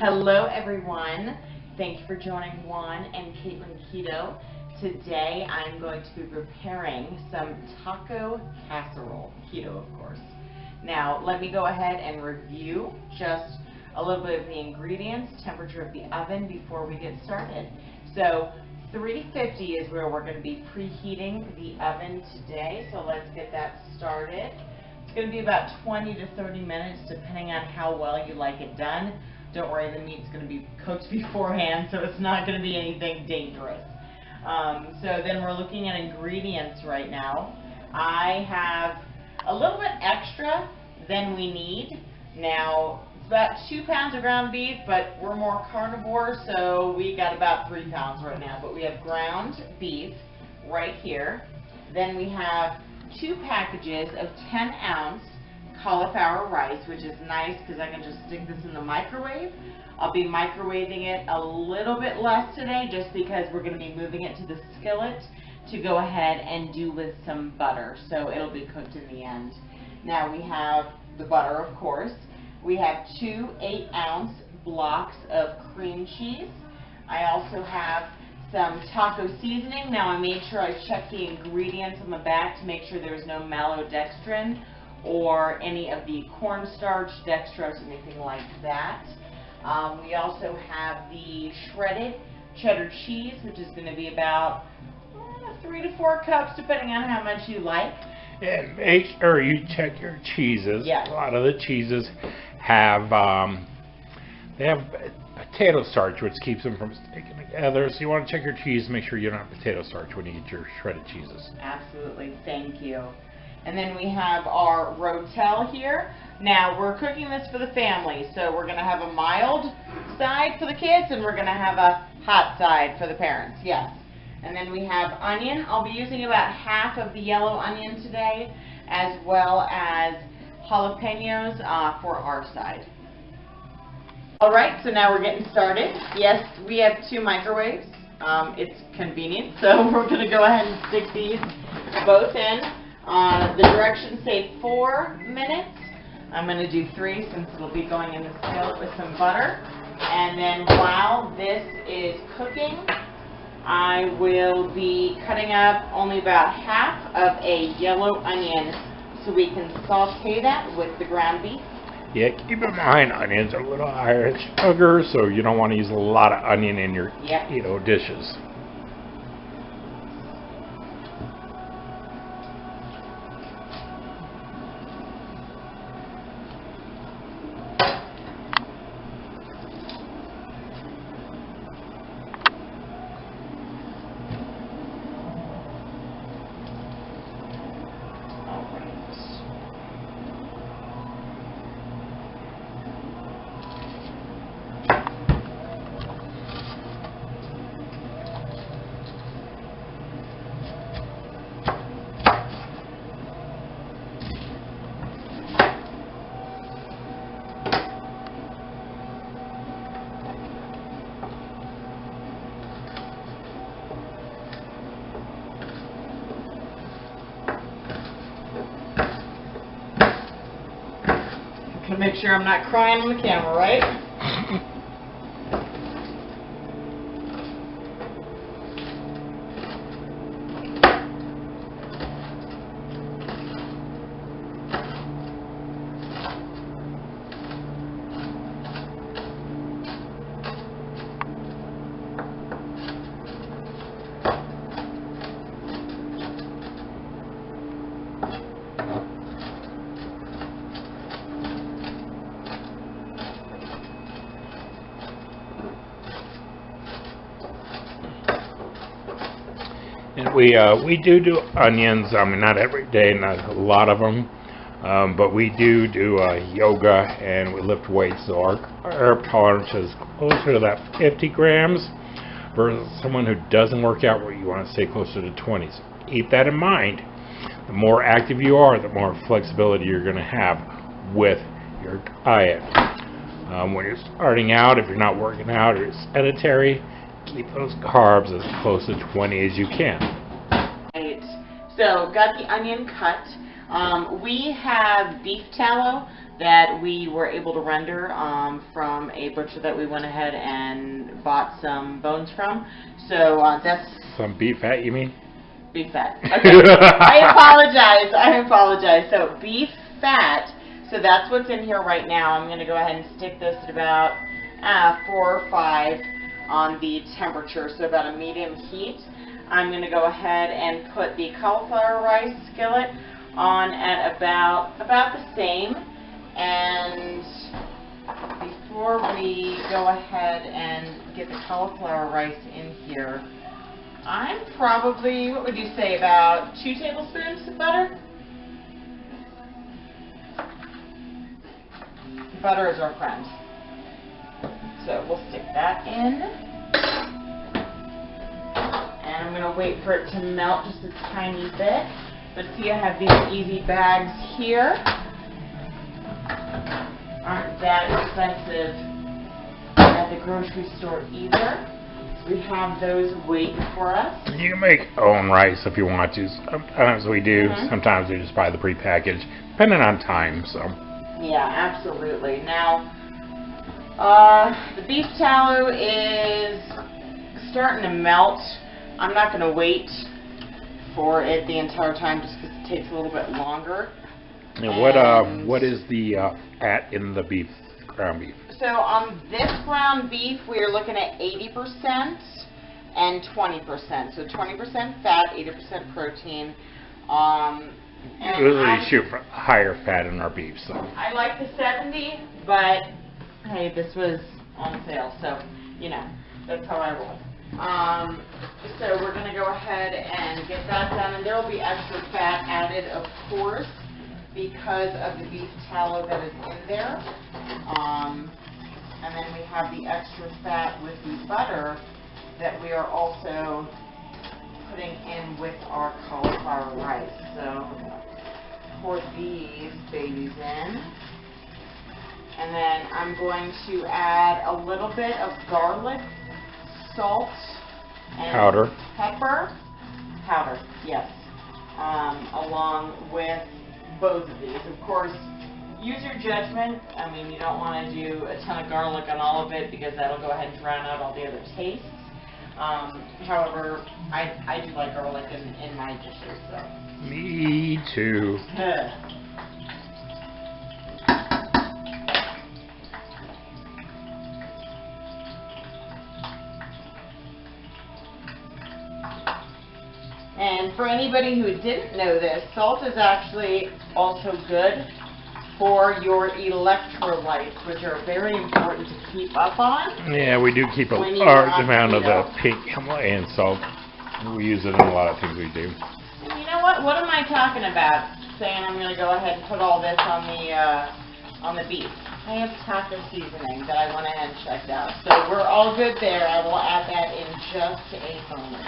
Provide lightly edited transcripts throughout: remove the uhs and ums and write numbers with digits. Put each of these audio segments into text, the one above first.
Hello everyone. Thank you for joining Juan and Kaitlin Keto. Today I'm going to be preparing some taco casserole, keto of course. Now let me go ahead and review just a little bit of the ingredients, temperature of the oven before we get started. So 350 is where we're going to be preheating the oven today, so let's get that started. It's going to be about 20 to 30 minutes depending on how well you like it done. Don't worry, the meat's going to be cooked beforehand, so it's not going to be anything dangerous. So then we're looking at ingredients right now. I have a little bit extra than we need. Now, it's about 2 pounds of ground beef, but we're more carnivore, so we got about 3 pounds right now. But we have ground beef right here. Then we have 2 packages of 10-ounce cauliflower rice, which is nice because I can just stick this in the microwave. I'll be microwaving it a little bit less today just because we're going to be moving it to the skillet to go ahead and do with some butter, so it'll be cooked in the end. Now we have the butter, of course. We have 2 8-ounce blocks of cream cheese. I also have some taco seasoning. Now I made sure I checked the ingredients on the back to make sure there's no maltodextrin or any of the cornstarch, dextrose, anything like that. We also have the shredded cheddar cheese, which is going to be about 3 to 4 cups, depending on how much you like. And make sure you check your cheeses. Yes. A lot of the cheeses have they have potato starch, which keeps them from sticking together. So you want to check your cheese, make sure you don't have potato starch when you get your shredded cheeses. Absolutely, thank you. And then we have our rotel here. Now we're cooking this for the family, so we're going to have a mild side for the kids and we're going to have a hot side for the parents, yes. And then we have onion. I'll be using about half of the yellow onion today, as well as jalapenos for our side. Alright, so now we're getting started. Yes, we have 2 microwaves. It's convenient, so we're going to go ahead and stick these both in. The directions say 4 minutes. I'm going to do 3 since it'll be going in the skillet with some butter. And then while this is cooking, I will be cutting up only about half of a yellow onion so we can saute that with the ground beef. Yeah, keep in mind onions are a little higher in sugar, so you don't want to use a lot of onion in your keto dishes. To make sure I'm not crying on the camera, right? And we do onions. I mean, not every day, not a lot of them, but we do yoga and we lift weights. So our herb tolerance is closer to that 50 grams versus someone who doesn't work out where you want to stay closer to 20. So keep that in mind. The more active you are, the more flexibility you're going to have with your diet. When you're starting out, if you're not working out or you're sedentary, keep those carbs as close to 20 as you can. Right. So got the onion cut. We have beef tallow, that we were able to render from a butcher that we went ahead and bought some bones from. So that's Some beef fat, you mean? beef fat. Okay. I apologize. So beef fat. So that's what's in here right now. I'm going to go ahead and stick this at about 4 or 5 on the temperature, so about a medium heat. I'm going to go ahead and put the cauliflower rice skillet on at about the same. And before we go ahead and get the cauliflower rice in here, I'm probably, what would you say, about 2 tablespoons of butter? Butter is our friend. So we'll stick that in. And I'm going to wait for it to melt just a tiny bit. But see, I have these easy bags here. Aren't that expensive at the grocery store either. So we have those waiting for us. You can make your own rice if you want to. Sometimes we do. Sometimes we just buy the prepackaged, depending on time. So. Yeah, absolutely. Now, the beef tallow is starting to melt. I'm not going to wait for it the entire time just because it takes a little bit longer. And what is the fat in the beef, ground beef? So on this ground beef, we are looking at 80% and 20%. So 20% fat, 80% protein. Usually shoot for higher fat in our beef. So I like the 70, but hey, this was on sale, so you know that's how I roll. So we're going to go ahead and get that done, and there will be extra fat added, of course, because of the beef tallow that is in there. And then we have the extra fat with the butter that we are also putting in with our cauliflower rice. So pour these babies in. And then I'm going to add a little bit of garlic, salt, and pepper. Powder, yes. Along with both of these. Of course, use your judgment. I mean, you don't want to do a ton of garlic on all of it because that'll go ahead and drown out all the other tastes. However, I do like garlic in my dishes. So. Me too. And for anybody who didn't know this, salt is actually also good for your electrolytes, which are very important to keep up on. Yeah, we do keep a large amount of the pink Himalayan salt. We use it in a lot of things we do. And you know what? What am I talking about? Saying I'm going to go ahead and put all this on the beef. I have taco seasoning that I went ahead and checked out. So we're all good there. I will add that in just a moment.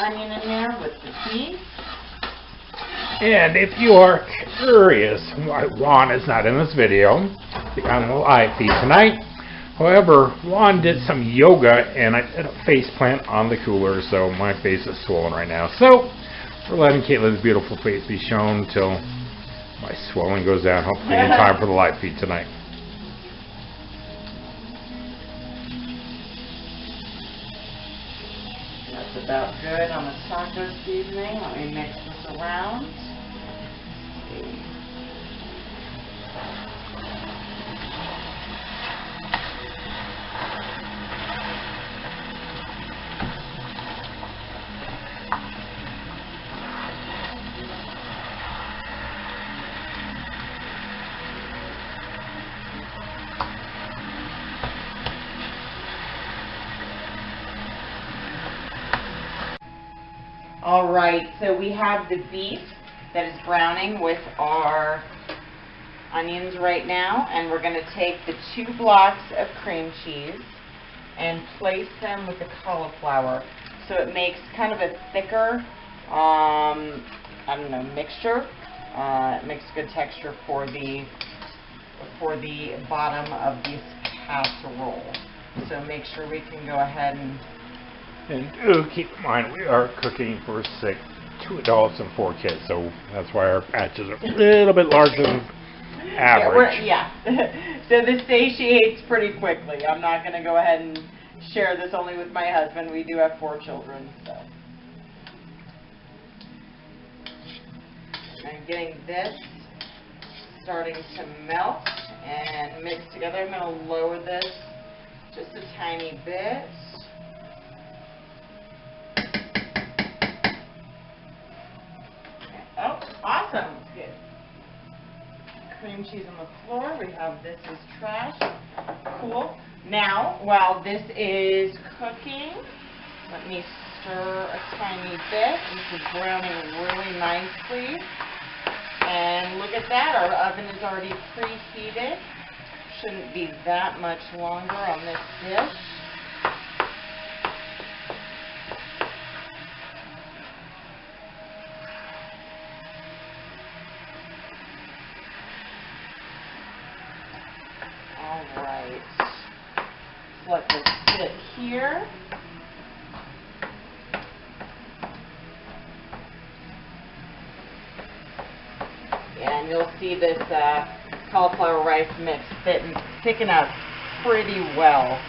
Onion in there with the beef. And if you are curious why Juan is not in this video on the live feed tonight, however, Juan did some yoga and I did a face plant on the cooler, so my face is swollen right now. So we're letting Kaitlin's beautiful face be shown till my swelling goes down, hopefully in time for the live feed tonight. That's about good on the taco seasoning. Let me mix this around. Let's see. All right, so we have the beef that is browning with our onions right now, and we're going to take the 2 blocks of cream cheese and place them with the cauliflower. So it makes kind of a thicker, I don't know, mixture. It makes a good texture for the bottom of this casserole. So make sure we can go ahead and do keep in mind we are cooking for 2 adults and 4 kids, so that's why our batches are a little bit larger than average. Yeah. So this satiates pretty quickly. I'm not going to go ahead and share this only with my husband. We do have 4 children, so. I'm getting this starting to melt and mix together. I'm going to lower this just a tiny bit. Oh, awesome. Good. Cream cheese on the floor. We have this is trash. Cool. Now, while this is cooking, let me stir a tiny bit. This is browning really nicely. And look at that. Our oven is already preheated. Shouldn't be that much longer on this dish. Alright, let this sit here. And you'll see this cauliflower rice mix thicken up pretty well.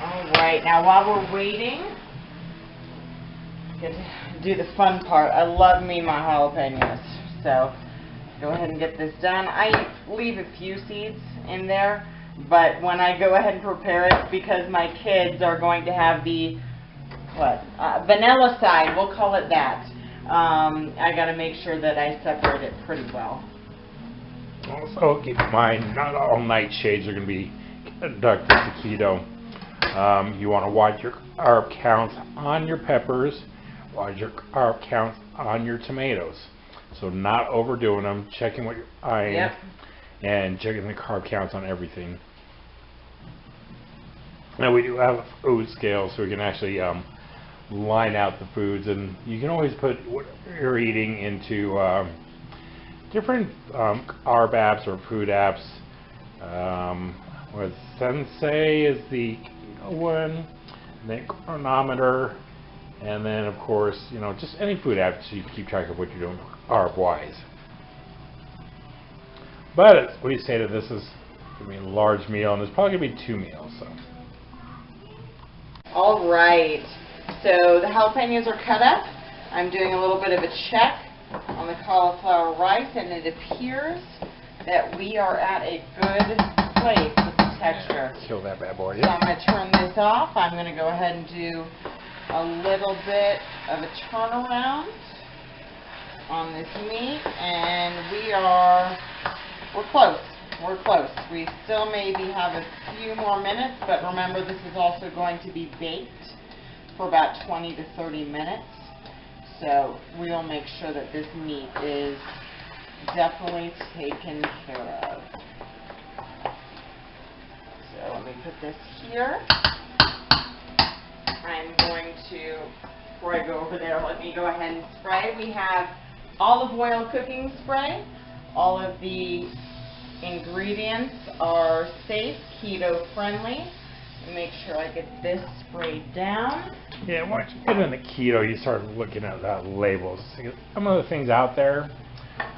Alright, now while we're waiting, get to do the fun part. I love me my jalapenos, so go ahead and get this done. I leave a few seeds in there, but when I go ahead and prepare it, because my kids are going to have the vanilla side, we'll call it that, I got to make sure that I separate it pretty well. Also, keep in mind, not all nightshades are going to be conducted to keto. You want to watch your carb counts on your peppers, watch your carb counts on your tomatoes. So not overdoing them, checking what you're eyeing, and checking the carb counts on everything. Now we do have a food scale, so we can actually line out the foods, and you can always put what you're eating into different carb apps or food apps. With Sensei is the one, the chronometer, and then of course, you know, just any food app so you can keep track of what you're doing carb-wise. But as we stated, this is going to be a large meal, and it's probably going to be 2 meals. So. All right, so the jalapenos are cut up. I'm doing a little bit of a check on the cauliflower rice, and it appears that we are at a good place with the texture. Kill that bad boy. So I'm going to turn this off. I'm going to go ahead and do a little bit of a turnaround on this meat, and we're close. We're close. We still maybe have a few more minutes, but remember this is also going to be baked for about 20 to 30 minutes. So we'll make sure that this meat is definitely taken care of. So let me put this here. I'm going to, before I go over there, let me go ahead and spray. We have olive oil cooking spray. All of the ingredients are safe, keto friendly. Make sure I get this sprayed down. Yeah, once you get into keto, you start looking at labels. Some of the things out there,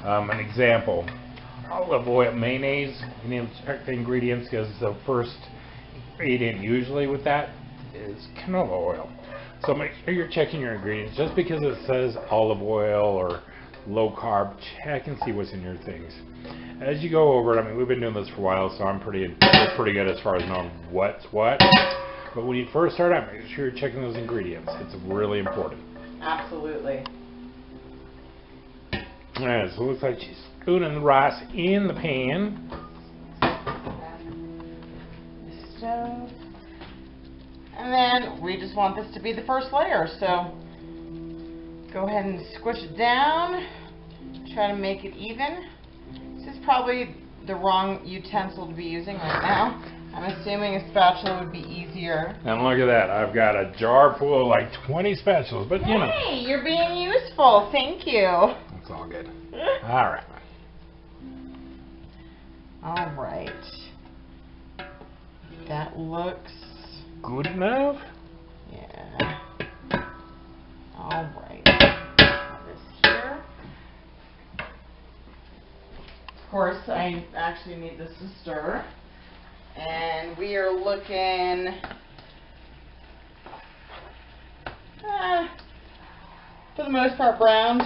an example, olive oil, mayonnaise, you need to check the ingredients because the first ingredient usually with that is canola oil. So make sure you're checking your ingredients. Just because it says olive oil or low carb, check and see what's in your things. As you go over it, I mean, we've been doing this for a while, so I'm pretty good as far as knowing what's what. But when you first start out, make sure you're checking those ingredients. It's really important. Absolutely. Alright, so it looks like she's spooning the rice in the pan. The stove. And then we just want this to be the first layer, so go ahead and squish it down. Try to make it even. This is probably the wrong utensil to be using right now. I'm assuming a spatula would be easier. And look at that. I've got a jar full of like 20 spatulas, but you know. Hey, you're being useful. Thank you. It's all good. All right. All right. That looks good enough. Yeah. All right. Now this here. Of course, I actually need this to stir. And we are looking for the most part browned.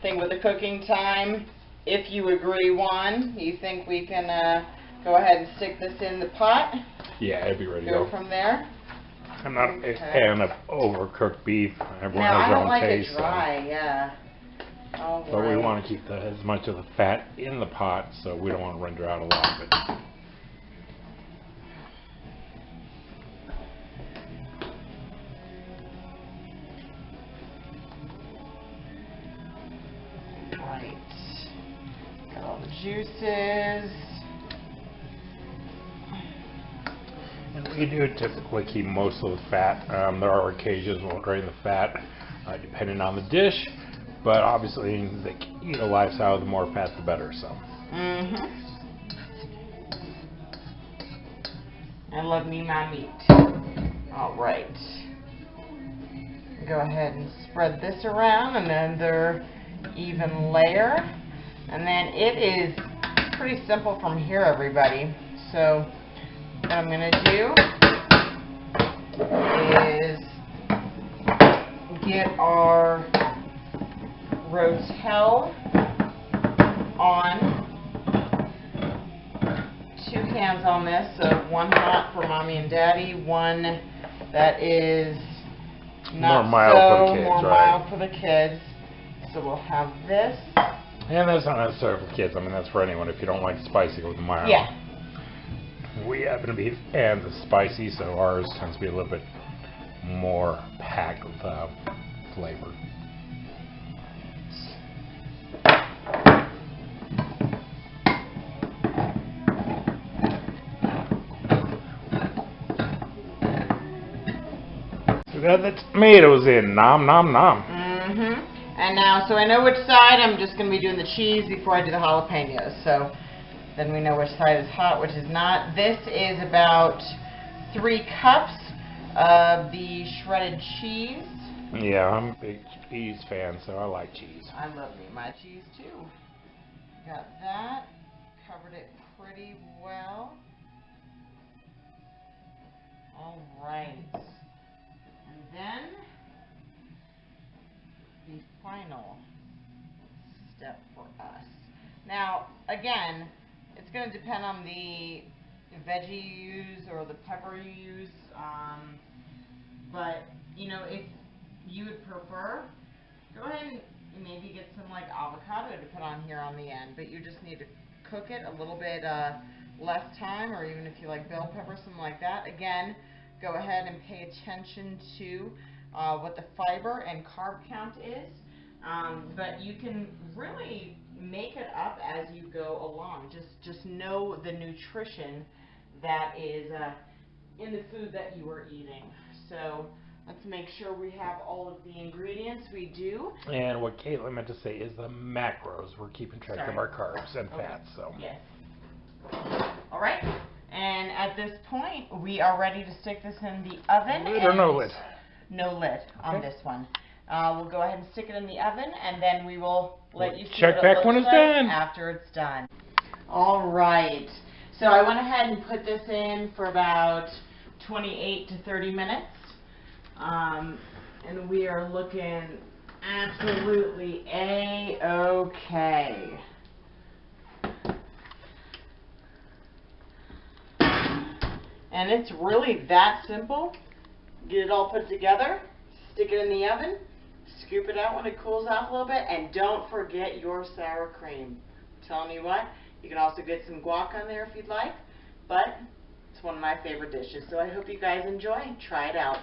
Thing with the cooking time, if you agree, Juan, you think we can go ahead and stick this in the pot? Yeah, it'd be ready to go from there. I'm not a fan of overcooked beef. Everyone has I their don't own like taste. it dry, yeah. All But right. we want to keep as much of the fat in the pot, so we don't want to render out a lot of it. Right. Got all the juices. And we do typically keep most of the fat. There are occasions we'll drain the fat, depending on the dish. But obviously, the keto lifestyle, the more fat, the better. So. I love me my meat. All right. Go ahead and spread this around, another even layer. And then it is pretty simple from here, everybody. So what I'm going to do is get our rotel on. 2 cans on this, so 1 hot for Mommy and Daddy, 1 that is not more mild for the kids, more right? mild for the kids. So we'll have this. And that's not necessarily for kids. I mean, that's for anyone. If you don't like spicy, go with the mild. Yeah. We happen to be fans of spicy, so ours tends to be a little bit more packed with flavor. We got the tomatoes in. Nom, nom, nom. And now, so I know which side I'm just going to be doing the cheese before I do the jalapenos. So then we know which side is hot, which is not. This is about 3 cups of the shredded cheese. Yeah, I'm a big cheese fan, so I like cheese. I love me my cheese too. Got that. Covered it pretty well. All right. And then the final step for us. Now, again, it's going to depend on the veggie you use or the pepper you use. But, you know, if you would prefer, go ahead and maybe get some like avocado to put on here on the end. But you just need to cook it a little bit less time, or even if you like bell pepper, something like that. Again, go ahead and pay attention to what the fiber and carb count is. But you can really make it up as you go along. Just know the nutrition that is in the food that you are eating. So let's make sure we have all of the ingredients. We do. And what Kaitlin meant to say is the macros. We're keeping track of our carbs and fats. So. Yes. All right. And at this point, we are ready to stick this in the oven. Lid or no lid? No lid on this one. We'll go ahead and stick it in the oven, and then we will let you see check what back it looks when it's like done. after it's done. All right. So I went ahead and put this in for about 28 to 30 minutes. And we are looking absolutely A-okay. And it's really that simple. Get it all put together, stick it in the oven, scoop it out when it cools off a little bit, and don't forget your sour cream. I'm telling you what, you can also get some guac on there if you'd like, but it's one of my favorite dishes, so I hope you guys enjoy. Try it out.